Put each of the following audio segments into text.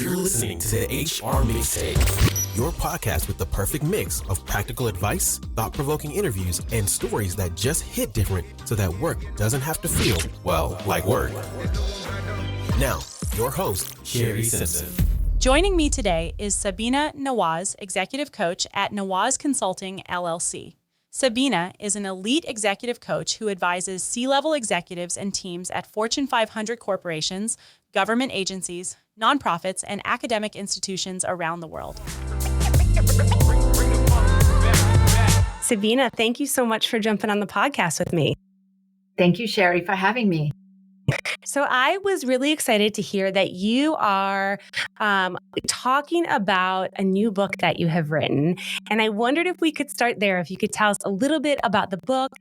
You're listening to the HR Mixtape, your podcast with the perfect mix of practical advice, thought-provoking interviews, and stories that just hit different so that work doesn't have to feel, well, like work. Now, your host, Shari Simpson. Joining me today is Sabina Nawaz, Executive Coach at Nawaz Consulting, LLC. Sabina is an elite executive coach who advises C-level executives and teams at Fortune 500 corporations, government agencies, nonprofits, and academic institutions around the world. Sabina, thank you so much for jumping on the podcast with me. Thank you, Shari, for having me. So I was really excited to hear that you are talking about a new book that you have written. And I wondered if we could start there, if you could tell us a little bit about the book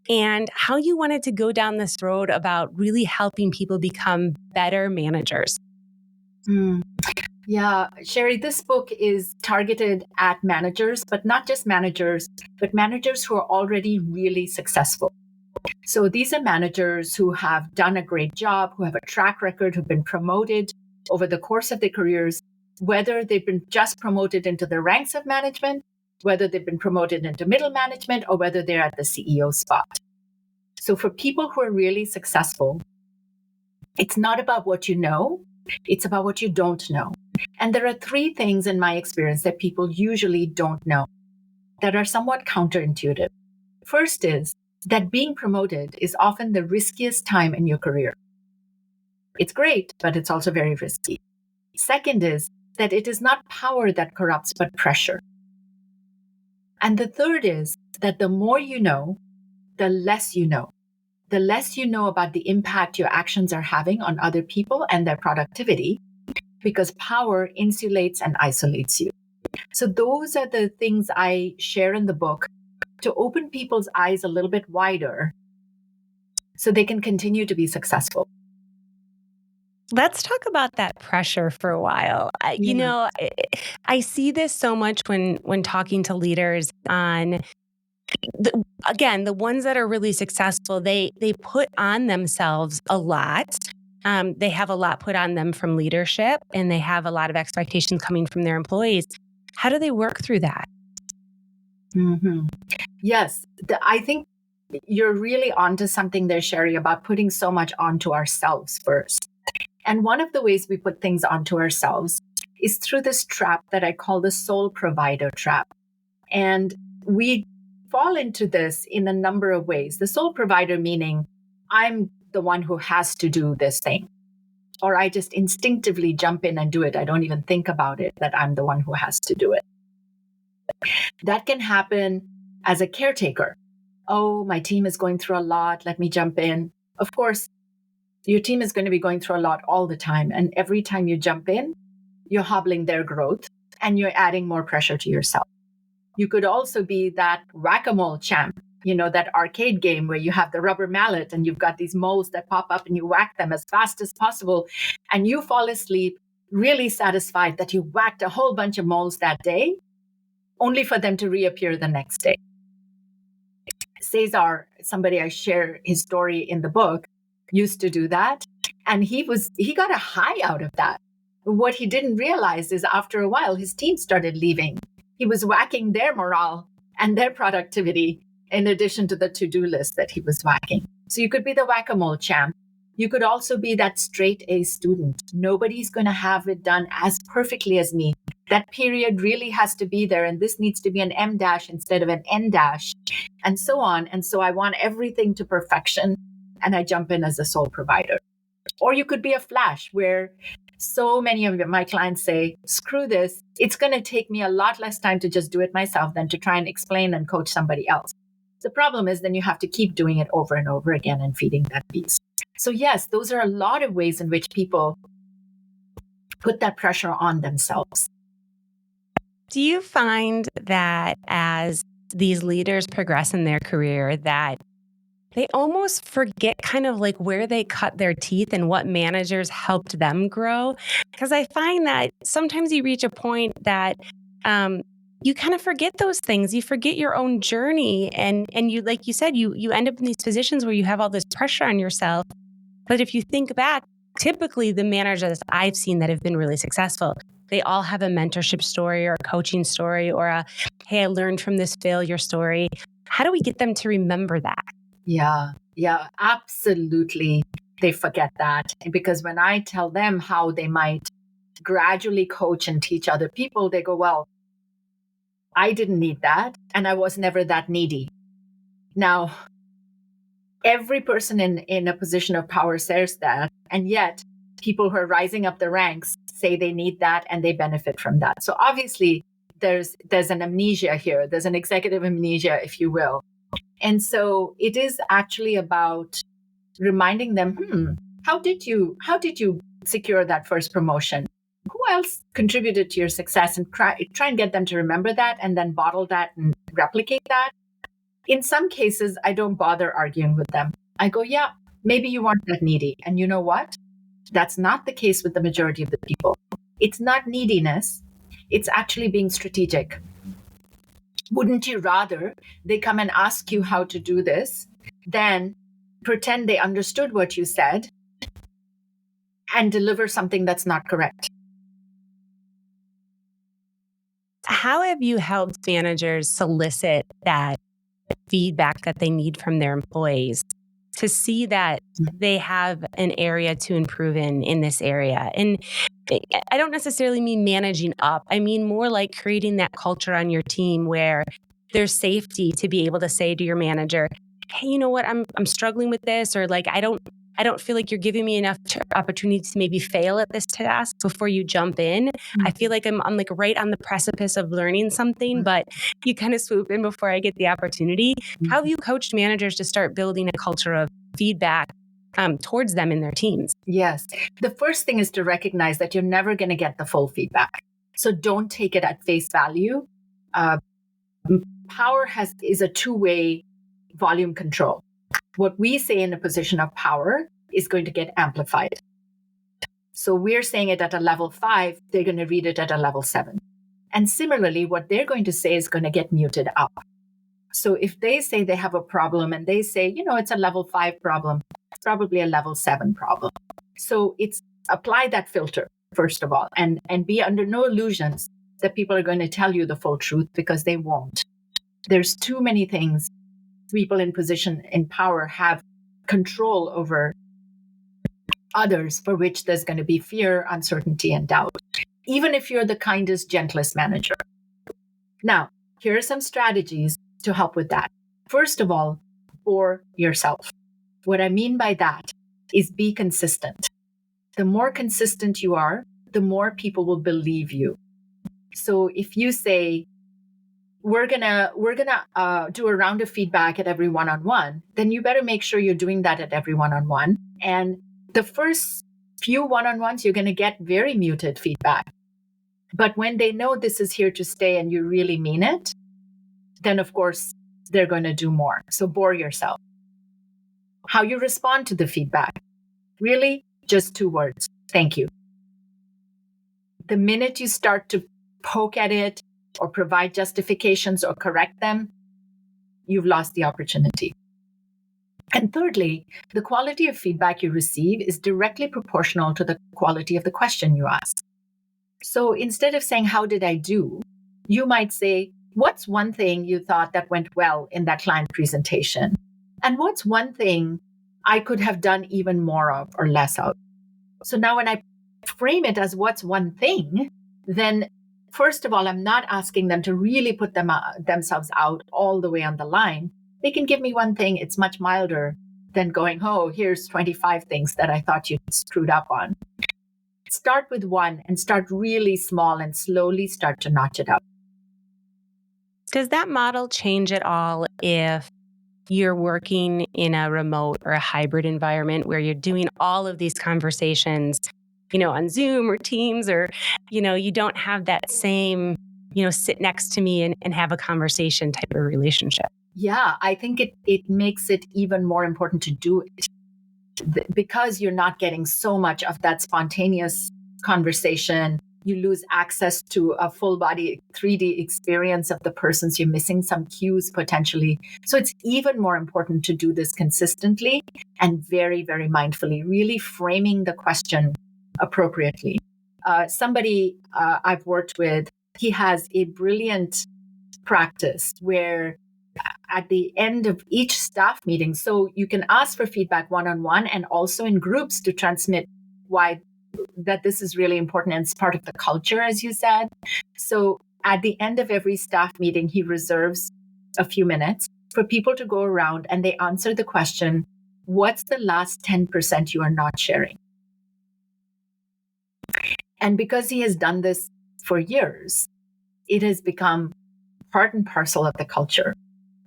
and how you wanted to go down this road about really helping people become better managers. Yeah, Shari, this book is targeted at managers, but not just managers, but managers who are already really successful. So these are managers who have done a great job, who have a track record, who've been promoted over the course of their careers, whether they've been just promoted into the ranks of management, whether they've been promoted into middle management, or whether they're at the CEO spot. So for people who are really successful, it's not about what you know, it's about what you don't know. And there are three things in my experience that people usually don't know that are somewhat counterintuitive. First is that being promoted is often the riskiest time in your career. It's great, but it's also very risky. Second is that it is not power that corrupts, but pressure. And the third is that the more you know, the less you know. The less you know about the impact your actions are having on other people and their productivity, because power insulates and isolates you. So those are the things I share in the book to open people's eyes a little bit wider so they can continue to be successful. Let's talk about that pressure for a while. You know, I see this so much when talking to leaders on, the ones that are really successful, they put on themselves a lot. They have a lot put on them from leadership, and they have a lot of expectations coming from their employees. How do they work through that? Mm-hmm. Yes, I think you're really onto something there, Shari, about putting so much onto ourselves first. And one of the ways we put things onto ourselves is through this trap that I call the sole provider trap. And we fall into this in a number of ways. The sole provider meaning I'm the one who has to do this thing, or I just instinctively jump in and do it. I don't even think about it, that I'm the one who has to do it. That can happen as a caretaker. Oh, my team is going through a lot. Let me jump in. Of course, your team is going to be going through a lot all the time. And every time you jump in, you're hobbling their growth and you're adding more pressure to yourself. You could also be that whack-a-mole champ, that arcade game where you have the rubber mallet and you've got these moles that pop up and you whack them as fast as possible. And you fall asleep really satisfied that you whacked a whole bunch of moles that day, only for them to reappear the next day. Cesar, somebody I share his story in the book, used to do that. And he got a high out of that. What he didn't realize is after a while, his team started leaving. He was whacking their morale and their productivity in addition to the to-do list that he was whacking. So you could be the whack-a-mole champ. You could also be that straight A student. Nobody's going to have it done as perfectly as me. That period really has to be there, and this needs to be an M dash instead of an N dash, and so on. And so I want everything to perfection, and I jump in as a sole provider. Or you could be a flash, where so many of my clients say, screw this, it's going to take me a lot less time to just do it myself than to try and explain and coach somebody else. The problem is then you have to keep doing it over and over again and feeding that beast. So yes, those are a lot of ways in which people put that pressure on themselves. Do you find that as these leaders progress in their career that they almost forget kind of like where they cut their teeth and what managers helped them grow? Because I find that sometimes you reach a point that you kind of forget those things. You forget your own journey. And you, like you said, you end up in these positions where you have all this pressure on yourself. But if you think back, typically the managers I've seen that have been really successful, they all have a mentorship story or a coaching story or a, hey, I learned from this failure story. How do we get them to remember that? Yeah, absolutely. They forget that. Because when I tell them how they might gradually coach and teach other people, they go, well, I didn't need that. And I was never that needy. Now, every person in a position of power says that. And yet people who are rising up the ranks say they need that and they benefit from that. So obviously there's an amnesia here. There's an executive amnesia, if you will. And so it is actually about reminding them, how did you secure that first promotion? Who else contributed to your success? And try and get them to remember that and then bottle that and replicate that. In some cases, I don't bother arguing with them. I go, yeah, maybe you weren't that needy. And you know what? That's not the case with the majority of the people. It's not neediness. It's actually being strategic. Wouldn't you rather they come and ask you how to do this than pretend they understood what you said and deliver something that's not correct? How have you helped managers solicit that feedback that they need from their employees to see that they have an area to improve in this area? And I don't necessarily mean managing up. I mean more like creating that culture on your team where there's safety to be able to say to your manager, hey, you know what, I'm struggling with this, or like I don't feel like you're giving me enough opportunity to maybe fail at this task before you jump in. I feel like I'm like right on the precipice of learning something, but you kind of swoop in before I get the opportunity. How have you coached managers to start building a culture of feedback towards them in their teams? Yes. The first thing is to recognize that you're never going to get the full feedback. So don't take it at face value. Power is a two-way volume control. What we say in a position of power is going to get amplified. So we're saying it at a level 5, they're going to read it at a level 7. And similarly, what they're going to say is going to get muted up. So if they say they have a problem and they say, it's a level 5 problem, it's probably a level 7 problem. So it's apply that filter, first of all, and be under no illusions that people are going to tell you the full truth, because they won't. There's too many things people in position in power have control over others for which there's going to be fear, uncertainty, and doubt, even if you're the kindest, gentlest manager. Now, here are some strategies to help with that. First of all, bore yourself. What I mean by that is be consistent. The more consistent you are, the more people will believe you. So if you say, we're gonna do a round of feedback at every one-on-one, then you better make sure you're doing that at every one-on-one. And the first few one-on-ones, you're going to get very muted feedback. But when they know this is here to stay and you really mean it, then of course they're going to do more. So bore yourself. How you respond to the feedback. Really, just 2 words. Thank you. The minute you start to poke at it or provide justifications or correct them, you've lost the opportunity. And thirdly, the quality of feedback you receive is directly proportional to the quality of the question you ask. So instead of saying, how did I do? You might say, what's one thing you thought that went well in that client presentation? And what's one thing I could have done even more of or less of? So now when I frame it as what's one thing, then first of all, I'm not asking them to really put themselves out all the way on the line. They can give me one thing. It's much milder than going, oh, here's 25 things that I thought you screwed up on. Start with one and start really small and slowly start to notch it up. Does that model change at all if you're working in a remote or a hybrid environment where you're doing all of these conversations, on Zoom or Teams, or, you don't have that same, sit next to me and have a conversation type of relationship? Yeah, I think it makes it even more important to do it because you're not getting so much of that spontaneous conversation You lose access to a full body 3D experience of the person. So you're missing some cues potentially. So it's even more important to do this consistently and very, very mindfully, really framing the question appropriately. Somebody I've worked with, he has a brilliant practice where at the end of each staff meeting, so you can ask for feedback one-on-one and also in groups to transmit why that this is really important and it's part of the culture, as you said. So at the end of every staff meeting, he reserves a few minutes for people to go around and they answer the question, what's the last 10% you are not sharing? And because he has done this for years, it has become part and parcel of the culture.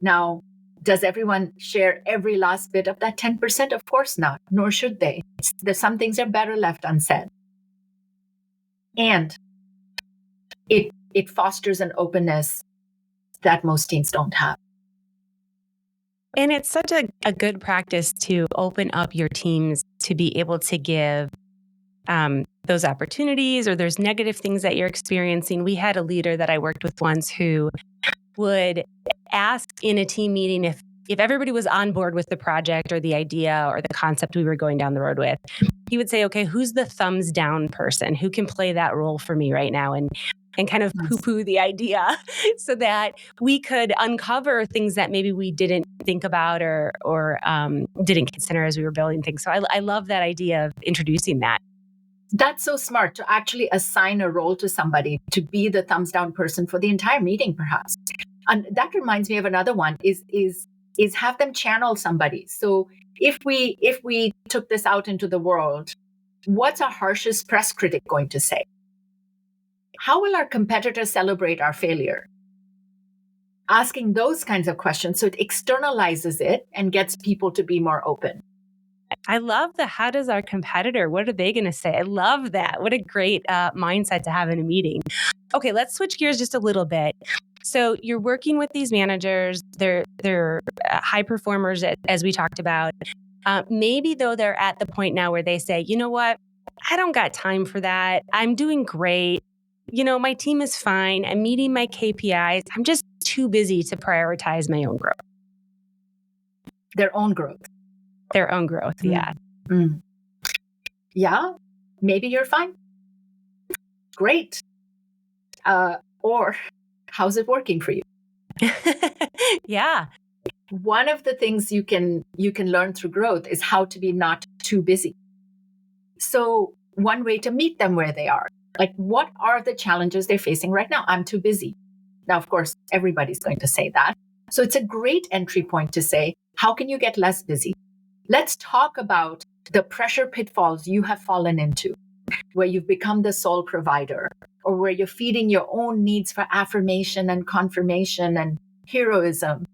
Now, does everyone share every last bit of that 10%? Of course not, nor should they. There's some things are better left unsaid. And it fosters an openness that most teams don't have. And it's such a good practice to open up your teams to be able to give those opportunities, or there's negative things that you're experiencing. We had a leader that I worked with once who would ask in a team meeting if everybody was on board with the project or the idea or the concept we were going down the road with. He would say, okay, who's the thumbs down person who can play that role for me right now? And kind of poo-poo the idea so that we could uncover things that maybe we didn't think about or didn't consider as we were building things. So I love that idea of introducing that. That's so smart, to actually assign a role to somebody to be the thumbs down person for the entire meeting, perhaps. And that reminds me of another one is have them channel somebody. So if we took this out into the world, what's our harshest press critic going to say? How will our competitors celebrate our failure? Asking those kinds of questions, so it externalizes it and gets people to be more open. I love the how does our competitor, what are they going to say? I love that. What a great mindset to have in a meeting. Okay, let's switch gears just a little bit. So you're working with these managers. They're high performers, as we talked about. Maybe though they're at the point now where they say, you know what? I don't got time for that. I'm doing great. You know, my team is fine. I'm meeting my KPIs. I'm just too busy to prioritize my own growth. Their own growth. Their own growth, yeah. Mm. Yeah, maybe you're fine. Great. Or how's it working for you? Yeah. One of the things you can learn through growth is how to be not too busy. So one way to meet them where they are, like what are the challenges they're facing right now? I'm too busy. Now, of course, everybody's going to say that. So it's a great entry point to say, how can you get less busy? Let's talk about the pressure pitfalls you have fallen into, where you've become the sole provider, or where you're feeding your own needs for affirmation and confirmation and heroism,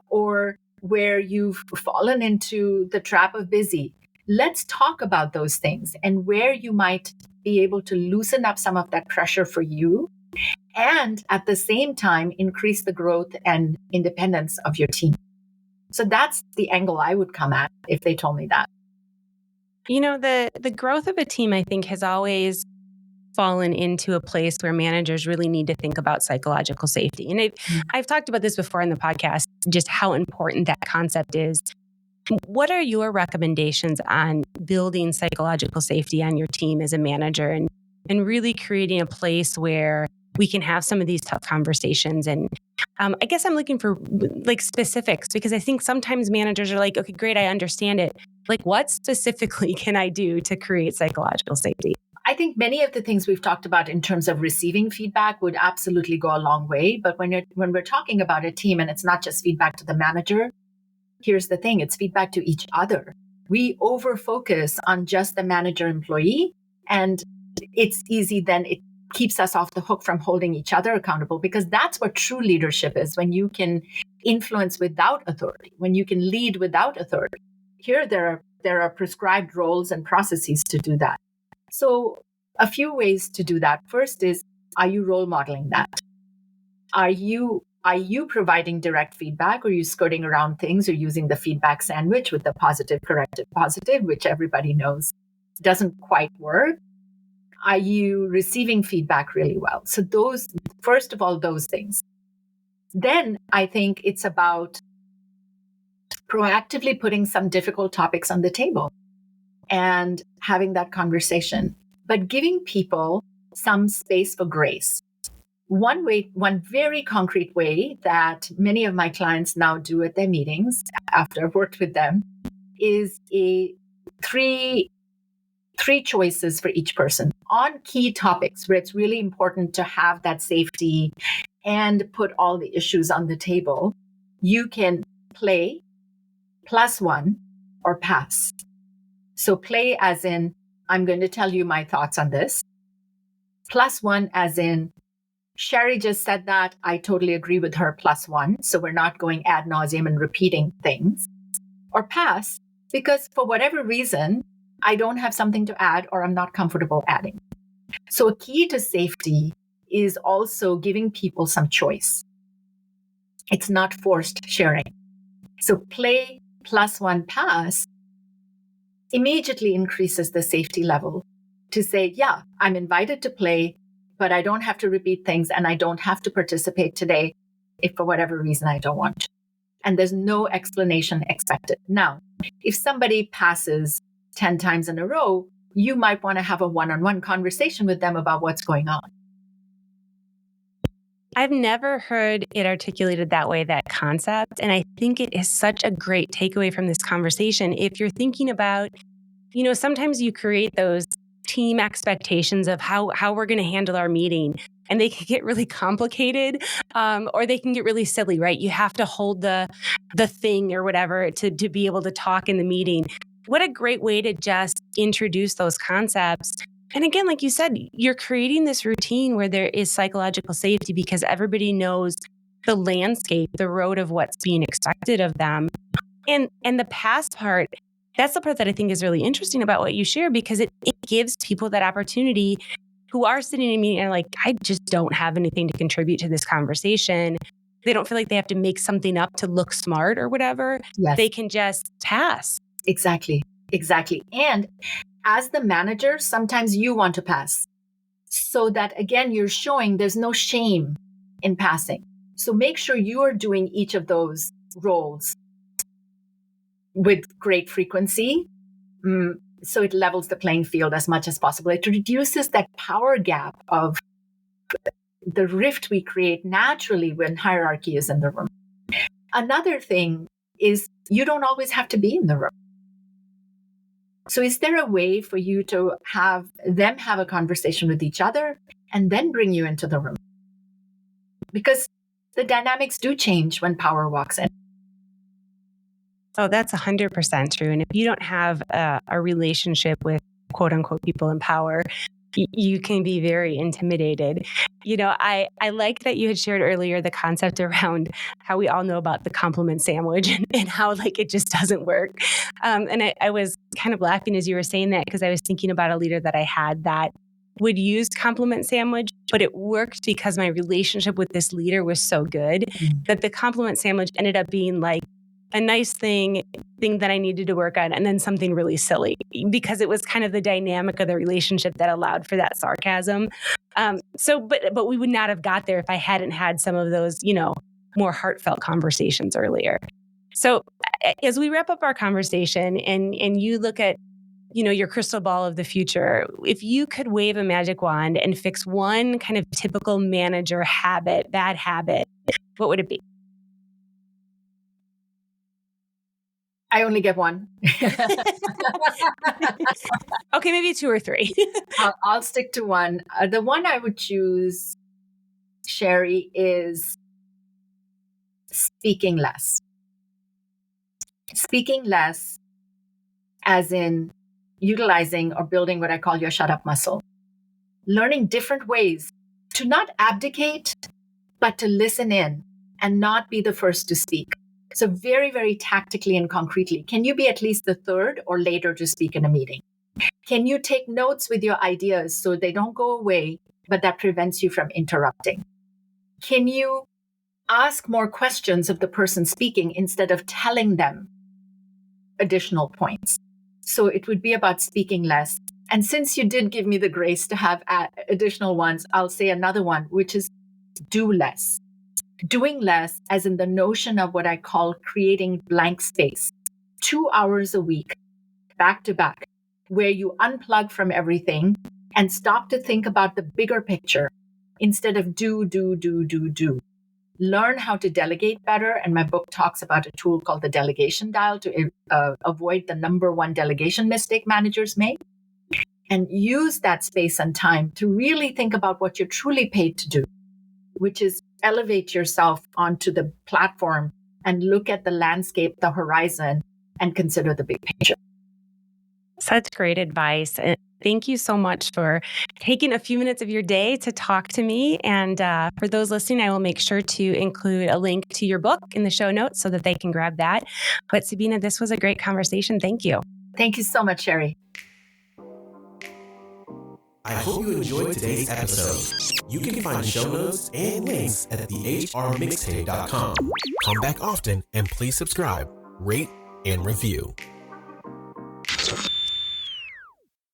or where you've fallen into the trap of busy. Let's talk about those things and where you might be able to loosen up some of that pressure for you and at the same time increase the growth and independence of your team. So that's the angle I would come at if they told me that. You know, the growth of a team, I think, has always fallen into a place where managers really need to think about psychological safety. And I've talked about this before in the podcast, just how important that concept is. What are your recommendations on building psychological safety on your team as a manager and really creating a place where we can have some of these tough conversations? And I guess I'm looking for like specifics, because I think sometimes managers are like, okay, great, I understand it. Like, what specifically can I do to create psychological safety? I think many of the things we've talked about in terms of receiving feedback would absolutely go a long way. But when we're talking about a team, and it's not just feedback to the manager, here's the thing, it's feedback to each other. We over-focus on just the manager-employee, and it's easy then it keeps us off the hook from holding each other accountable, because that's what true leadership is, when you can influence without authority, when you can lead without authority. Here, there are prescribed roles and processes to do that. So a few ways to do that. First is, are you role modeling that? Are you providing direct feedback, or are you skirting around things, or using the feedback sandwich with the positive, corrective, positive, which everybody knows doesn't quite work? Are you receiving feedback really well? So those, first of all, those things. Then I think it's about proactively putting some difficult topics on the table and having that conversation, but giving people some space for grace. One very concrete way that many of my clients now do at their meetings after I've worked with them is a three choices for each person on key topics where it's really important to have that safety and put all the issues on the table. You can play, +1, or pass. So play as in, I'm going to tell you my thoughts on this. +1 as in, Shari just said that. I totally agree with her, +1. So we're not going ad nauseum and repeating things. Or pass, because for whatever reason, I don't have something to add or I'm not comfortable adding. So a key to safety is also giving people some choice. It's not forced sharing. So play +1 pass immediately increases the safety level to say, yeah, I'm invited to play, but I don't have to repeat things and I don't have to participate today if for whatever reason I don't want to. And there's no explanation expected. Now, if somebody passes 10 times in a row, you might want to have a one-on-one conversation with them about what's going on. I've never heard it articulated that way, that concept. And I think it is such a great takeaway from this conversation. If you're thinking about, sometimes you create those team expectations of how we're going to handle our meeting, and they can get really complicated, or they can get really silly, right? You have to hold the thing or whatever to be able to talk in the meeting. What a great way to just introduce those concepts. And again, like you said, you're creating this routine where there is psychological safety because everybody knows the landscape, the road of what's being expected of them. And the past part, that's the part that I think is really interesting about what you share, because it gives people that opportunity who are sitting in a meeting and are like, I just don't have anything to contribute to this conversation. They don't feel like they have to make something up to look smart or whatever. Yes. They can just pass. Exactly. And as the manager, sometimes you want to pass. So that, again, you're showing there's no shame in passing. So make sure you are doing each of those roles with great frequency. So it levels the playing field as much as possible. It reduces that power gap of the rift we create naturally when hierarchy is in the room. Another thing is you don't always have to be in the room. So is there a way for you to have them have a conversation with each other and then bring you into the room? Because the dynamics do change when power walks in. Oh, that's 100% true. And if you don't have a relationship with quote unquote people in power, you can be very intimidated. I like that you had shared earlier the concept around how we all know about the compliment sandwich and how it just doesn't work. And I was kind of laughing as you were saying that, because I was thinking about a leader that I had that would use compliment sandwich, but it worked because my relationship with this leader was so good that the compliment sandwich ended up being a nice thing that I needed to work on, and then something really silly, because it was kind of the dynamic of the relationship that allowed for that sarcasm. But we would not have got there if I hadn't had some of those, more heartfelt conversations earlier. So as we wrap up our conversation and you look at, your crystal ball of the future, if you could wave a magic wand and fix one kind of typical manager habit, bad habit, what would it be? I only get one. Okay, maybe 2 or 3. I'll stick to one. The one I would choose, Shari, is speaking less. Speaking less as in utilizing or building what I call your shut up muscle. Learning different ways to not abdicate, but to listen in and not be the first to speak. So very, very tactically and concretely, can you be at least the third or later to speak in a meeting? Can you take notes with your ideas so they don't go away, but that prevents you from interrupting? Can you ask more questions of the person speaking instead of telling them additional points? So it would be about speaking less And since you did give me the grace to have additional ones, I'll say another one, which is do less. Doing less, as in the notion of what I call creating blank space, 2 hours a week, back to back, where you unplug from everything and stop to think about the bigger picture instead of do. Learn how to delegate better. And my book talks about a tool called the delegation dial to avoid the number one delegation mistake managers make. And use that space and time to really think about what you're truly paid to do, which is elevate yourself onto the platform and look at the landscape, the horizon, and consider the big picture. Such great advice. And thank you so much for taking a few minutes of your day to talk to me. And for those listening, I will make sure to include a link to your book in the show notes so that they can grab that. But Sabina, this was a great conversation. Thank you. Thank you so much, Shari. I hope you enjoyed today's episode. You can find show notes and links at thehrmixtape.com. Come back often and please subscribe, rate, and review.